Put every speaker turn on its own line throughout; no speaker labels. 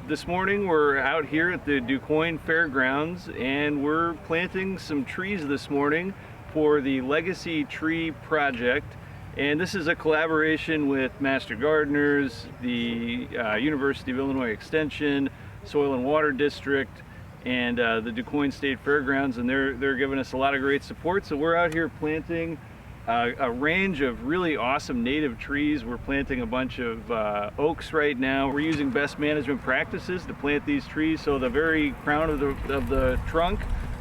This morning we're out here at the DuQuoin Fairgrounds and we're planting some trees this morning for the Legacy Tree Project. And this is a collaboration with Master Gardeners, the University of Illinois Extension, Soil and Water District, and the DuQuoin State Fairgrounds, and they're giving us a lot of great support. So we're out here planting a range of really awesome native trees. We're planting a bunch of oaks right now. We're using best management practices to plant these trees. So the very crown of the trunk,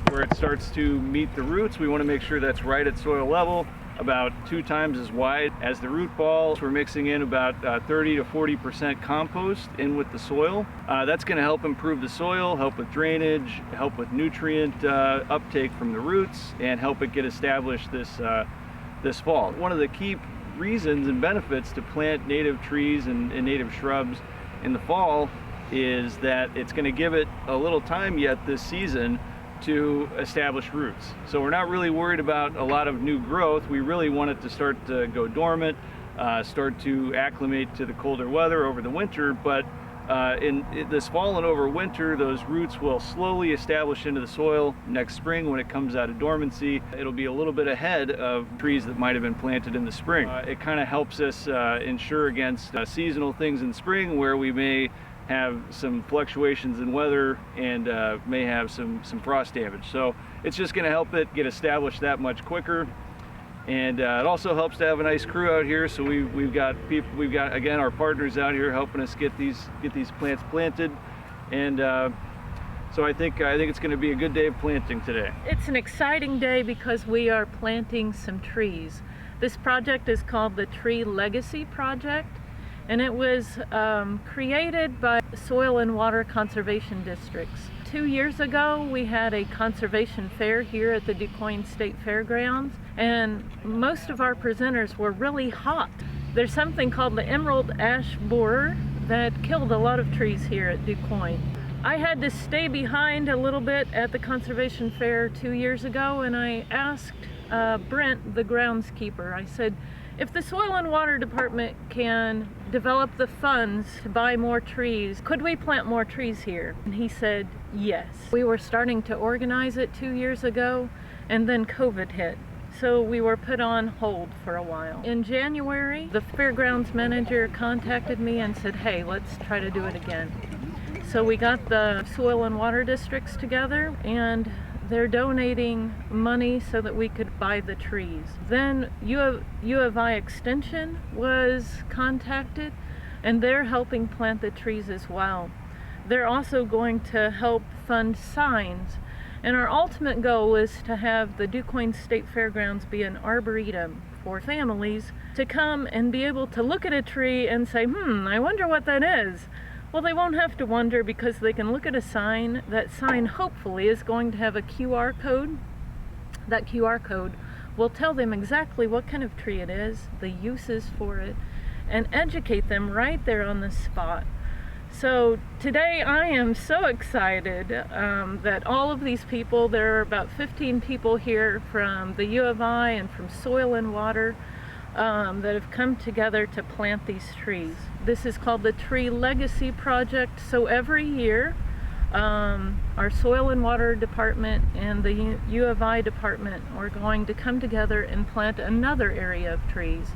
where it starts to meet the roots, we want to make sure that's right at soil level, about 2 times as wide as the root ball. We're mixing in about 30 to 40% compost in with the soil. That's going to help improve the soil, help with drainage, help with nutrient uptake from the roots, and help it get established this fall. One of the key reasons and benefits to plant native trees and native shrubs in the fall is that it's going to give it a little time yet this season to establish roots. So we're not really worried about a lot of new growth. We really want it to start to go dormant, start to acclimate to the colder weather over the winter, but in this fall and over winter, those roots will slowly establish into the soil. Next spring, when it comes out of dormancy, it'll be a little bit ahead of trees that might have been planted in the spring. It kind of helps us ensure against seasonal things in spring, where we may have some fluctuations in weather and may have some frost damage. So it's just going to help it get established that much quicker. And it also helps to have a nice crew out here. So we've got people, again our partners out here helping us get these plants planted. And so I think it's going to be a good day of planting today.
It's an exciting day because we are planting some trees. This project is called the Tree Legacy Project, and it was created by Soil and Water Conservation Districts. 2 years ago, we had a conservation fair here at the DuQuoin State Fairgrounds, and most of our presenters were really hot. There's something called the emerald ash borer that killed a lot of trees here at DuQuoin. I had to stay behind a little bit at the conservation fair 2 years ago, and I asked Brent, the groundskeeper, I said, if the Soil and Water Department can develop the funds to buy more trees, could we plant more trees here? And he said, yes. We were starting to organize it 2 years ago, and then COVID hit. So we were put on hold for a while. In January, the fairgrounds manager contacted me and said, hey, let's try to do it again. So we got the Soil and Water Districts together, and they're donating money so that we could buy the trees. Then U of I Extension was contacted, and they're helping plant the trees as well. They're also going to help fund signs. And our ultimate goal is to have the DuQuoin State Fairgrounds be an arboretum for families to come and be able to look at a tree and say, I wonder what that is. Well, they won't have to wonder because they can look at a sign. That sign hopefully is going to have a QR code. That QR code will tell them exactly what kind of tree it is, the uses for it, and educate them right there on the spot. So today I am so excited that all of these people, there are about 15 people here from the U of I and from Soil and Water, that have come together to plant these trees. This is called the Tree Legacy Project. So every year, our Soil and Water Department and the U of I department are going to come together and plant another area of trees.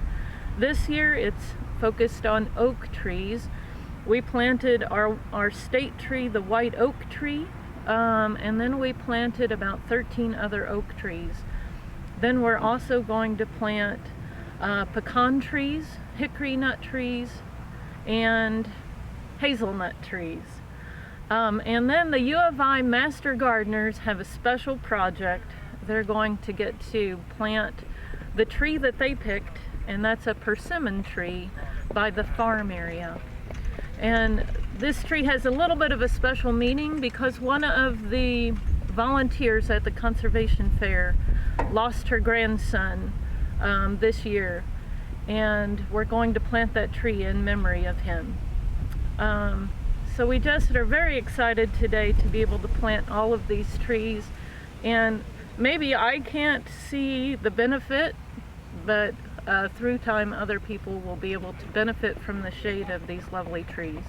This year it's focused on oak trees. We planted our state tree, the white oak tree, and then we planted about 13 other oak trees. Then we're also going to plant pecan trees, hickory nut trees, and hazelnut trees. And then the U of I Master Gardeners have a special project. They're going to get to plant the tree that they picked, and that's a persimmon tree by the farm area. And this tree has a little bit of a special meaning because one of the volunteers at the conservation fair lost her grandson this year, and we're going to plant that tree in memory of him. So we just are very excited today to be able to plant all of these trees, and maybe I can't see the benefit, but through time other people will be able to benefit from the shade of these lovely trees.